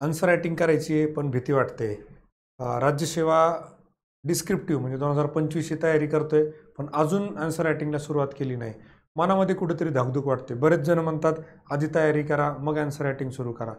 Answer writing करायची आहे पण भीती वाटते. राज्यसेवा डिस्क्रिप्टिव्ह म्हणजे 2025 ची तयारी करतोय, पण अजून आन्सर रायटिंगला सुरुवात केली नाही. मनामध्ये कुठेतरी धाकधूक वाटते. बरेच जण म्हणतात आधी तयारी करा मग आन्सर रायटिंग सुरू करा.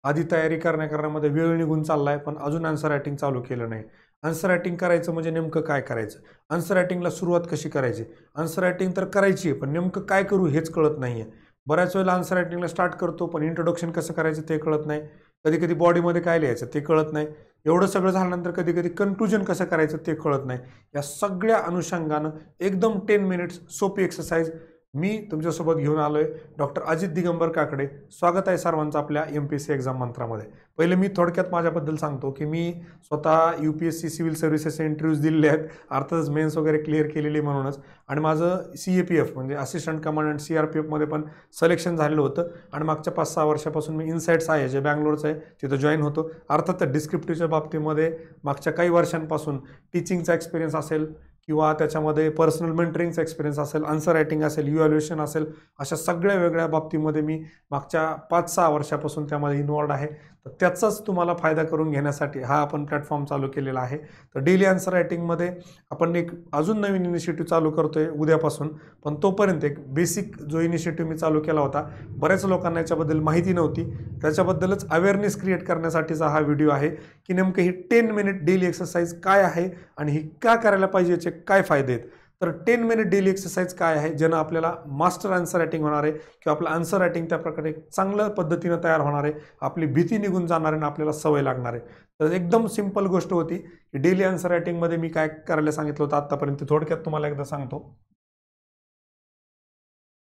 आधी तयारी करण्यामध्ये वेळ निघून चाललाय, पण अजून आन्सर रायटिंग चालू केलं नाही. आन्सर रायटिंग करायचं म्हणजे नेमकं काय करायचं, आन्सर रायटिंगला सुरुवात कशी करायची. आन्सर रायटिंग तर करायची आहे, पण नेमकं काय करू हेच कळत नाहीये. बऱ्याच वेळेला आन्सर रायटिंगला स्टार्ट करतो, पण इंट्रोडक्शन कसं करायचं ते कळत नाही. कधी कधी बॉडीमध्ये काय लिहायचं ते कळत नाही. एवढं सगळं झाल्यानंतर कधी कधी कन्क्लुजन कसं करायचं ते कळत नाही. या सगळ्या अनुषंगानं एकदम 10 मिनिट्स सोपी एक्सरसाइज मी तुमच्यासोबत घेऊन आलोय. डॉक्टर अजित दिगंबर काकडे. स्वागत आहे सर्वांचं आपल्या MPSC एक्झाम मंत्रामध्ये. पहिले मी थोडक्यात माझ्याबद्दल सांगतो की मी स्वतः UPSC सिव्हिल सर्व्हिसेस इंटरव्ह्यूज दिलेले आहेत, अर्थातच मेन्स वगैरे क्लिअर केलेली म्हणूनच. आणि माझं CAPF म्हणजे असिस्टंट कमांडंट CRPF मध्ये पण सिलेक्शन झालेलं होतं. आणि मागच्या 5-6 वर्षापासून मी इन्साइट्स आहे जे बँगलोरचं आहे तिथं जॉईन होतो. अर्थात डिस्क्रिप्टिव्हच्या बाबतीमध्ये मागच्या काही वर्षांपासून टीचिंगचा एक्सपिरियन्स असेल किंवा त्याच्यामध्ये पर्सनल मेंटरिंगचा एक्सपिरियन्स असेल, आन्सर रायटिंग असेल, इव्हॅल्युएशन असेल, अशा सगळ्या वेगळ्या बाबतीमध्ये मी मागच्या 5-6 वर्षापासून त्यामध्ये इन्वॉल्ड आहे. तर त्याचाच तुम्हाला फायदा करून घेण्यासाठी हा आपण प्लॅटफॉर्म चालू केलेला आहे. तर डेली आन्सर रायटिंगमध्ये आपण एक अजून नवीन इनिशिएटिव्ह चालू करतोय उद्यापासून. पण तोपर्यंत एक बेसिक जो इनिशिएटिव्ह मी चालू केला होता, बऱ्याच लोकांना याच्याबद्दल माहिती नव्हती, त्याच्याबद्दलच अवेअरनेस क्रिएट करण्यासाठीचा हा व्हिडिओ आहे की नेमकं ही 10 मिनिट डेली एक्सरसाइज काय आहे आणि ही का करायला पाहिजे, याचे काय फायदे आहेत. तर 10 मिनिट डेली एक्सरसाइज काय आहे ज्यानं आपल्याला मास्टर आन्सर रायटिंग होणार आहे किंवा आपलं आन्सर रायटिंग त्या प्रकारे चांगल्या पद्धतीनं तयार होणार आहे, आपली भीती निघून जाणार आहे आणि आपल्याला सवय लागणार आहे. तर एकदम सिंपल गोष्ट होती की डेली आन्सर रायटिंगमध्ये मी काय करायला सांगितलं होतं आतापर्यंत, थोडक्यात तुम्हाला एकदा सांगतो.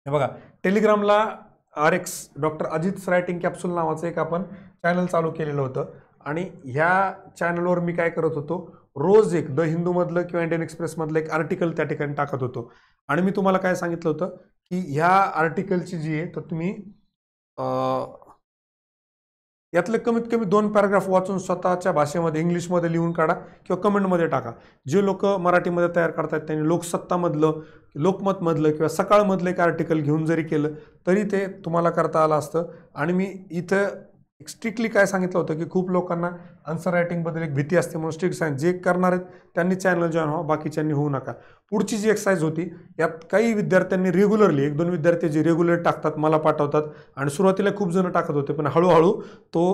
हे बघा, टेलिग्रामला RX doctor Ajit writing capsule नावाचं एक आपण चॅनल चालू केलेलं होतं. आणि ह्या चॅनलवर मी काय करत होतो, रोज एक द हिंदूमधलं किंवा इंडियन एक्सप्रेसमधलं एक आर्टिकल त्या ठिकाणी टाकत होतो. आणि मी तुम्हाला काय सांगितलं होतं की ह्या आर्टिकलची जी आहे तर तुम्ही यातले कमीत कमी 2 पॅराग्राफ वाचून स्वतःच्या भाषेमध्ये इंग्लिशमध्ये लिहून काढा किंवा कमेंटमध्ये टाका. जे लोक मराठीमध्ये तयार करतात त्यांनी लोकसत्तामधलं, लोकमतमधलं किंवा सकाळमधलं एक आर्टिकल घेऊन जरी केलं तरी ते तुम्हाला करता आलं असतं. आणि मी इथं स्ट्रिक्टली काय सांगितलं होतं की खूप लोकांना आन्सर रायटिंगबद्दल एक भीती असते, म्हणून स्ट्रिक्ट सांग जे करणार आहेत त्यांनी चॅनल जॉईन व्हा, बाकीच्यांनी होऊ नका. पुढची जी एक्सरसाइज होती यात काही विद्यार्थ्यांनी रेग्युलरली 1-2 विद्यार्थी जे रेग्युलर टाकतात, मला पाठवतात. आणि सुरुवातीला खूप जण टाकत होते, पण हळूहळू तो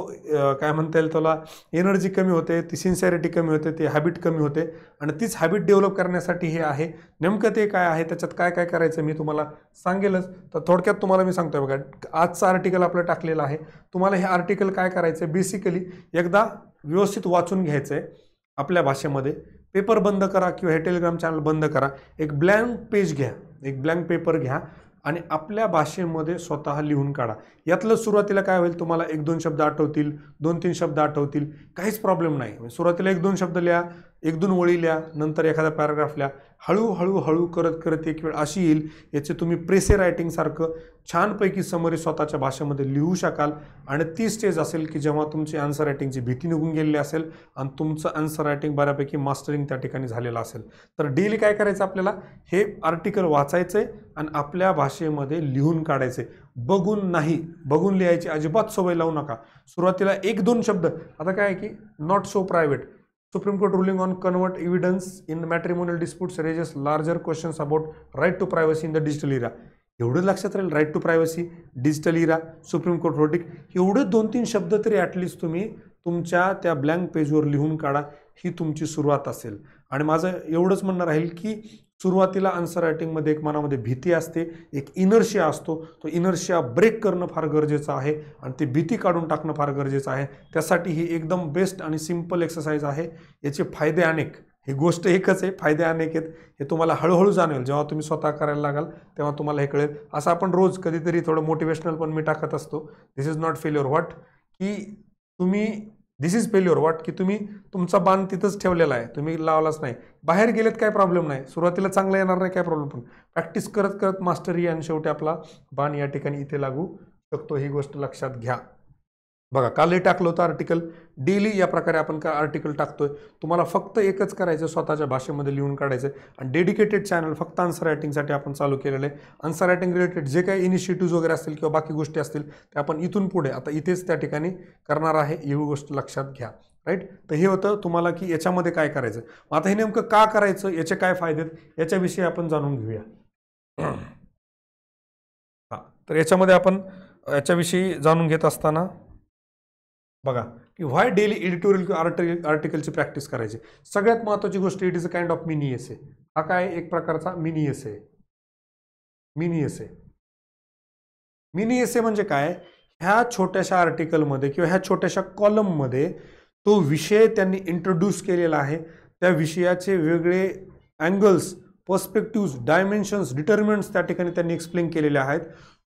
काय म्हणता येईल त्याला एनर्जी कमी होते, ती सिन्सिअरिटी कमी होते, ती हॅबिट कमी होते. आणि तीच हॅबिट डेव्हलप करण्यासाठी हे आहे. नेमकं ते काय आहे, त्याच्यात काय काय करायचं मी तुम्हाला सांगेलच. तर थोडक्यात तुम्हाला मी सांगतोय बघा, आजचं आर्टिकल आपलं टाकलेलं आहे. तुम्हाला हे आर्टिकल काय करायचं आहे, बेसिकली एकदा व्यवस्थित वाचून घ्यायचं आहे आपल्या भाषेमध्ये. पेपर बंद करा किंवा हे टेलिग्राम चॅनल बंद करा, एक ब्लँक पेज घ्या, एक ब्लँक पेपर घ्या आणि आपल्या भाषेमध्ये स्वतः लिहून काढा. यातलं सुरुवातीला काय होईल, तुम्हाला 1-2 शब्द आठवतील, 2-3 शब्द आठवतील, काहीच प्रॉब्लेम नाही. सुरुवातीला 1-2 शब्द लिहा, 1-2 ओळी लिहा, नंतर एखादा पॅराग्राफ लिहा. हळूहळू हळू करत करत एक वेळ अशी येईल याचे तुम्ही प्रेसे रायटिंगसारखं छानपैकी समरी स्वतःच्या भाषेमध्ये लिहू शकाल. आणि ती स्टेज असेल की जेव्हा तुमची आन्सर रायटिंगची भीती निघून गेलेली असेल आणि तुमचं आन्सर रायटिंग बऱ्यापैकी मास्टरिंग त्या ठिकाणी झालेलं असेल. तर डेली काय करायचं, आपल्याला हे आर्टिकल वाचायचंय आणि आपल्या भाषेमध्ये लिहून काढायचे, बघून नाही. बघून लिहायची अजिबात सवय लावू नका. सुरुवातीला 1-2 शब्द, आता काय आहे की not so private, supreme court ruling on convert evidence in matrimonial disputes raises larger questions about right to privacy in the digital era. एवढं लक्षात राहील, right to privacy, digital era, supreme court verdict, एवढे 2-3 शब्द तरी at least तुम्ही तुमच्या त्या blank पेजवर लिहून काढा. ही तुमची सुरुवात असेल. आणि माझं एवढंच म्हणणं राहील की सुरुवातीला आन्सर रायटिंगमध्ये एक मनामध्ये भीती असते, एक इनर्शिया असतो, तो इनर्शिया ब्रेक करणं फार गरजेचं आहे आणि ती भीती काढून टाकणं फार गरजेचं आहे. त्यासाठी ही एकदम बेस्ट आणि सिंपल एक्सरसाइज आहे. याचे फायदे अनेक, ही गोष्ट एकच आहे, फायदे अनेक आहेत. हे तुम्हाला हळूहळू जाणवेल, जेव्हा तुम्ही स्वतः करायला लागाल तेव्हा तुम्हाला हे कळेल. असं आपण रोज कधीतरी थोडं मोटिवेशनल पण मी टाकत असतो, दिस इज नॉट फेल्युअर व्हॉट, की तुम्ही दिस इज फेल्युअर व्हॉट, की तुम्ही तुमचा बाण तिथंच ठेवलेला आहे, तुम्ही लावलाच नाही. बाहेर गेलेत काय प्रॉब्लेम नाही, सुरुवातीला चांगलं येणार नाही काय प्रॉब्लेम, पण प्रॅक्टिस करत करत मास्टरी आणि शेवटी आपला बाण या ठिकाणी इथे लागू शकतो. ही गोष्ट लक्षात घ्या. बघा कालही टाकलं होतं आर्टिकल, डेली या प्रकारे आपण का आर्टिकल टाकतोय. तुम्हाला फक्त एकच करायचं, स्वतःच्या भाषेमध्ये लिहून काढायचं आणि डेडिकेटेड चॅनल फक्त आन्सर रायटिंगसाठी आपण चालू केलेलं आहे. आन्सर रायटिंग रिलेटेड जे काही इनिशिएटिव्ह वगैरे असतील किंवा बाकी गोष्टी असतील ते आपण इथून पुढे आता इथेच त्या ठिकाणी करणार आहे, ही गोष्ट लक्षात घ्या. राईट. तर हे होतं तुम्हाला की याच्यामध्ये काय करायचं. आता हे नेमकं का करायचं, याचे काय फायदे आहेत याच्याविषयी आपण जाणून घेऊया. तर याच्यामध्ये आपण याच्याविषयी जाणून घेत असताना बघा की व्हाय डेली एडिटोरियल किंवा आर्टिकलची प्रॅक्टिस करायची. सगळ्यात महत्त्वाची गोष्ट, it is a kind of mini essay. हा काय एक प्रकारचा mini essay. Mini essay mini essay म्हणजे काय, ह्या छोट्याशा आर्टिकलमध्ये किंवा ह्या छोट्याशा कॉलममध्ये तो विषय त्यांनी इंट्रोड्यूस केलेला आहे. त्या विषयाचे वेगळे अँगल्स, पर्स्पेक्टिव्स, डायमेन्शन्स, डिटर्मिनंट्स त्या ठिकाणी त्यांनी एक्सप्लेन केलेले आहेत.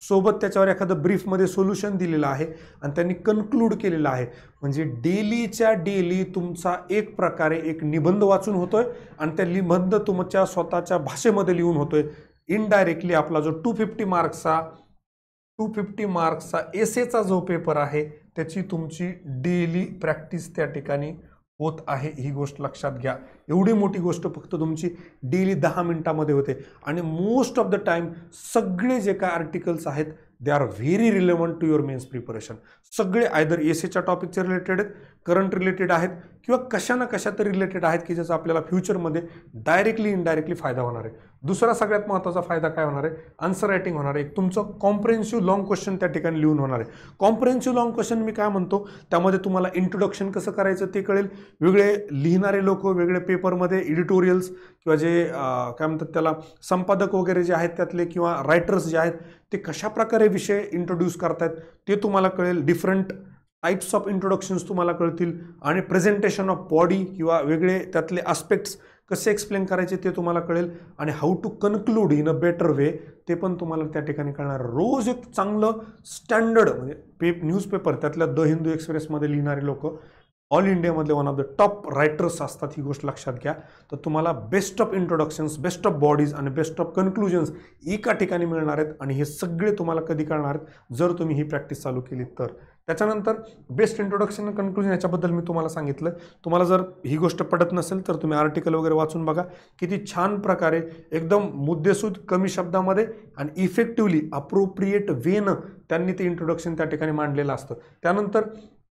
सोबत त्याच्यावर एखादं ब्रीफमध्ये सोल्युशन दिलेलं आहे आणि त्यांनी कन्क्लूड केलेलं आहे. म्हणजे डेलीच्या डेली तुमचा एक प्रकारे एक निबंध वाचून होतोय आणि त्या निबंध तुमच्या स्वतःच्या भाषेमध्ये लिहून होतोय. इनडायरेक्टली आपला जो 250 मार्क्सचा एसेचा जो पेपर आहे त्याची तुमची डेली प्रॅक्टिस त्या ठिकाणी होत आहे. ही गोष्ट लक्षात घ्या. एवढी मोठी गोष्ट फक्त तुमची डेली 10 मिनिटामध्ये होते आणि मोस्ट ऑफ द टाइम सगळे जे काय आर्टिकल्स आहेत they are very relevant to your mains preparation. सगळे आयदर एसेच्या टॉपिकचे रिलेटेड आहेत, करंट रिलेटेड आहेत किंवा कशा ना कशा तरी रिलेटेड आहेत की ज्याचा आपल्याला फ्युचरमध्ये डायरेक्टली इनडायरेक्टली फायदा होणार आहे. दुसरा सगळ्यात महत्त्वाचा फायदा काय होणार आहे, आन्सर रायटिंग होणार आहे. एक तुमचं कॉम्प्रिहेन्सिव्ह लॉंग क्वेश्चन त्या ठिकाणी लिहून होणार आहे. कॉम्प्रिहेन्सिव्ह लॉंग क्वेश्चन मी काय म्हणतो, त्यामध्ये तुम्हाला इंट्रोडक्शन कसं करायचं ते कळेल. वेगळे लिहिणारे लोक वेगळे पेपरमध्ये एडिटोरियल्स किंवा जे काय म्हणतात त्याला संपादक वगैरे जे आहेत त्यातले किंवा रायटर्स जे आहेत ते कशा प्रकारे विषय इंट्रोड्यूस करतायत ते तुम्हाला कळेल. डिफरंट टाइप्स ऑफ इंट्रोडक्शन्स तुम्हाला कळतील आणि प्रेझेंटेशन ऑफ बॉडी किंवा वेगळे त्यातले आस्पेक्ट्स कसे एक्सप्लेन करायचे ते तुम्हाला कळेल आणि how to conclude in a better way ते पण तुम्हाला त्या ठिकाणी कळणार. रोज एक चांगलं स्टँडर्ड म्हणजे न्यूजपेपर त्यातल्या द हिंदू एक्सप्रेसमध्ये लिहिणारे लोक ऑल इंडियामधले one of the top writers असतात. ही गोष्ट लक्षात घ्या. तर तुम्हाला best of introductions, best of bodies आणि बेस्ट ऑफ कन्क्लुजन्स एका ठिकाणी मिळणार आहेत आणि हे सगळे तुम्हाला कधी कळणार आहेत जर तुम्ही ही प्रॅक्टिस चालू केली तर. त्याच्यानंतर बेस्ट इंट्रोडक्शन आणि कन्क्लुजन याच्याबद्दल मी तुम्हाला सांगितलं. तुम्हाला जर ही गोष्ट पटत नसेल तर तुम्ही आर्टिकल वगैरे वाचून बघा. किती छान प्रकारे एकदम मुद्देसूद कमी शब्दामध्ये आणि इफेक्टिव्हली अप्रोप्रिएट वेनं त्यांनी ते इंट्रोडक्शन त्या ठिकाणी मांडलेलं असतं. त्यानंतर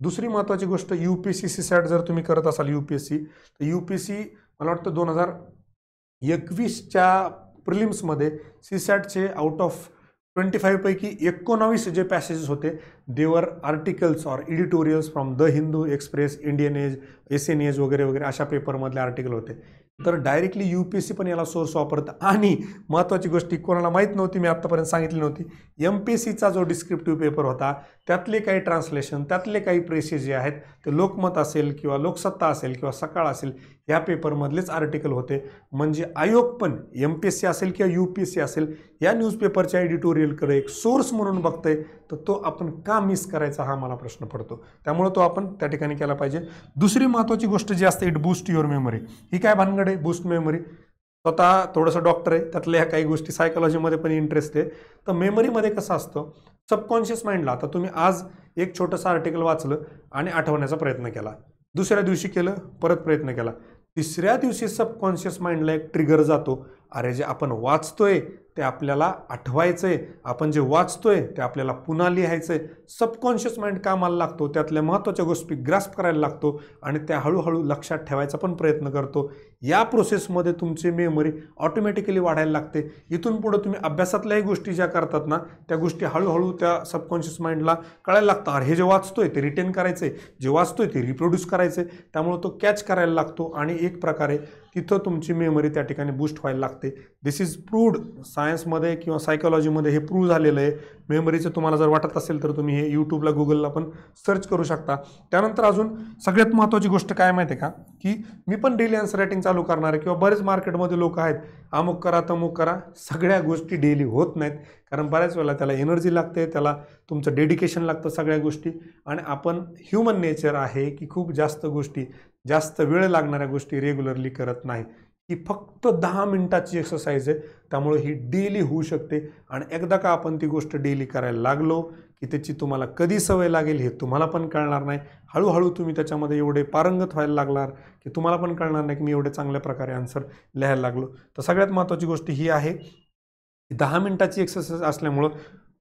दुसरी महत्त्वाची गोष्ट, UPSC CSAT जर तुम्ही करत असाल UPSC तर UPSC मला वाटतं 2021च्या प्रिलिम्समध्ये CSATचे आउट ऑफ 25 पैकी 19 जे पॅसेजेस होते they were articles or editorials from the Hindu express, Indian age, SN age वगैरे वगैरे अशा पेपरमधले आर्टिकल होते. तर डायरेक्टली UPSC पण याला सोर्स वापरतं. आणि महत्त्वाची गोष्टी कोणाला माहीत नव्हती, मी आत्तापर्यंत सांगितली नव्हती, MPSCचा जो डिस्क्रिप्टिव्ह पेपर होता त्यातले काही ट्रान्सलेशन, त्यातले काही प्रेसेस जे आहेत ते लोकमत असेल किंवा लोकसत्ता असेल किंवा सकाळ असेल या पेपरमधलेच आर्टिकल होते. म्हणजे आयोग पण MPSC असेल किंवा UPSC असेल या न्यूजपेपरच्या एडिटोरियलकडे एक सोर्स म्हणून बघतंय. तर तो आपण का मिस करायचा हा मला प्रश्न पडतो. त्यामुळे तो आपण त्या ठिकाणी केला पाहिजे. दुसरी महत्त्वाची गोष्ट जी असते, इट बूस्ट युअर मेमरी. ही काय भानगड आहे बूस्ट मेमरी? स्वतः थोडंसं डॉक्टर आहे, त्यातल्या ह्या काही गोष्टी सायकोलॉजीमध्ये पण इंटरेस्ट आहे. तर मेमरीमध्ये कसं असतं, सबकॉन्शियस माइंडला आता तुम्ही आज एक छोटंसं आर्टिकल वाचलं आणि आठवण्याचा प्रयत्न केला, दुसऱ्या दिवशी केलं, परत प्रयत्न केला, तिसऱ्या दिवशी सबकॉन्शियस माइंडला एक ट्रिगर जातो, अरे जे आपण वाचतोय ते आपल्याला आठवायचंय, आपण जे वाचतोय ते आपल्याला पुन्हा लिहायचंय. सबकॉन्शियस माइंड कामाला लागतो, त्यातल्या महत्त्वाच्या गोष्टी ग्रास्प करायला लागतो आणि त्या हळूहळू लक्षात ठेवायचा पण प्रयत्न करतो. या प्रोसेसमध्ये तुमची मेमरी ऑटोमॅटिकली वाढायला लागते. इथून पुढे तुम्ही अभ्यासातल्याही गोष्टी ज्या करतात ना त्या गोष्टी हळूहळू त्या सबकॉन्शियस माइंडला कळायला लागतं, अरे हे जे वाचतोय ते रिटेन करायचंय, जे वाचतोय ते रिप्रोड्यूस करायचंय. त्यामुळे तो कॅच करायला लागतो आणि एक प्रकारे तिथं तुमची मेमरी त्या ठिकाणी बूस्ट व्हायला लागते. दिस इज प्रूव्ड सायन्समध्ये किंवा सायकोलॉजीमध्ये हे प्रूव्ह झालेलं आहे. मेमरीचं तुम्हाला जर वाटत असेल तर तुम्ही हे यूट्यूबला गुगलला पण सर्च करू शकता. त्यानंतर अजून सगळ्यात महत्त्वाची गोष्ट काय माहिती आहे का, की मी पण डेली आन्सर रायटिंग चालू करणार आहे किंवा बरेच मार्केटमध्ये लोक आहेत अमुक करा तमुक करा, सगळ्या गोष्टी डेली होत नाहीत. कारण बऱ्याच वेळेला त्याला एनर्जी लागते, त्याला तुमचं डेडिकेशन लागतं सगळ्या गोष्टी. आणि आपण ह्युमन नेचर आहे की खूप जास्त गोष्टी, जास्त वेळ लागणाऱ्या गोष्टी रेग्युलरली करत नाही. ही फक्त 10 मिनिटाची एक्सरसाइज आहे, त्यामुळे ही डेली होऊ शकते. आणि एकदा का आपण ती गोष्ट डेली करायला लागलो की त्याची तुम्हाला कधी सवय लागेल हे तुम्हाला पण कळणार नाही. हळूहळू तुम्ही त्याच्यामध्ये एवढे पारंगत व्हायला लागणार की तुम्हाला पण कळणार नाही की मी एवढे चांगल्या प्रकारे आन्सर लिहायला लागलो. तर सगळ्यात महत्त्वाची गोष्ट ही आहे की 10 मिनिटाची एक्सरसाइज असल्यामुळं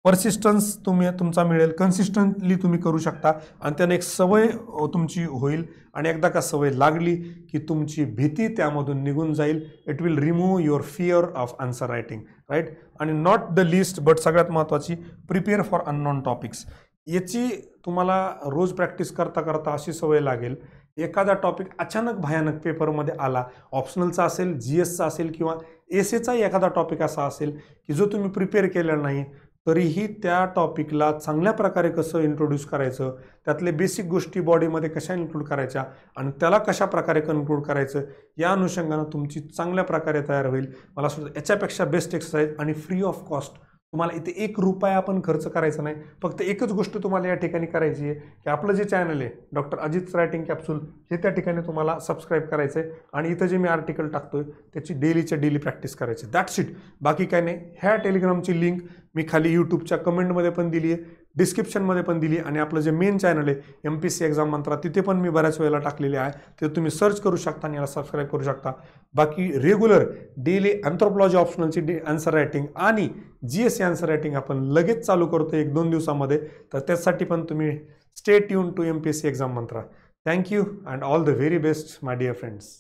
परसिस्टन्स तुमचा मिळेल, कन्सिस्टंटली तुम्ही करू शकता आणि त्याने एक सवय तुमची होईल आणि एकदा का सवय लागली की तुमची भीती त्यामधून निघून जाईल. It will remove your fear of answer writing, right. आणि नॉट द लिस्ट बट सगळ्यात महत्त्वाची, प्रिपेअर फॉर अननोन टॉपिक्स. याची तुम्हाला रोज प्रॅक्टिस करता करता अशी सवय लागेल, एखादा टॉपिक अचानक भयानक पेपरमध्ये आला, ऑप्शनलचा असेल, GSचा असेल किंवा एसेचाही एखादा टॉपिक असा असेल की जो तुम्ही प्रिपेअर केलेला नाही, तरीही त्या टॉपिकला चांगल्या प्रकारे कसं इंट्रोड्यूस करायचं, त्यातले बेसिक गोष्टी बॉडीमध्ये कशा इन्क्लूड करायच्या आणि त्याला कशा प्रकारे कन्क्लूड करायचं, या अनुषंगानं तुमची चांगल्या प्रकारे तयार होईल. मला असं वाटतं याच्यापेक्षा बेस्ट एक्सरसाइज आणि फ्री ऑफ कॉस्ट. तुम्हाला इथे ₹1 पण खर्च करायचा नाही. फक्त एकच गोष्ट तुम्हाला या ठिकाणी करायची आहे की आपलं जे चॅनल आहे डॉक्टर अजित रायटिंग कॅप्सूल, हे त्या ठिकाणी तुम्हाला सबस्क्राईब करायचं आहे आणि इथं जे मी आर्टिकल टाकतोय त्याची डेली प्रॅक्टिस करायची. That's it. बाकी काय नाही. ह्या टेलिग्रामची लिंक मी खाली यूट्यूबच्या कमेंटमध्ये पण दिली आहे, डिस्क्रिप्शनमध्ये पण दिली, आणि आपलं जे मेन चॅनल आहे MPSC एक्झाम मंत्रा, तिथे पण मी बऱ्याच वेळेला टाकलेले आहे. ते तुम्ही सर्च करू शकता आणि याला सबस्क्राईब करू शकता. बाकी रेग्युलर डेली अँथ्रोपॉलॉजी ऑप्शनलची आन्सर रायटिंग आणि GSC आन्सर रायटिंग आपण लगेच चालू करतो 1-2 दिवसामध्ये. तर त्यासाठी पण तुम्ही stay tune to MPSC exam mantra. Thank you and all the very best my dear friends.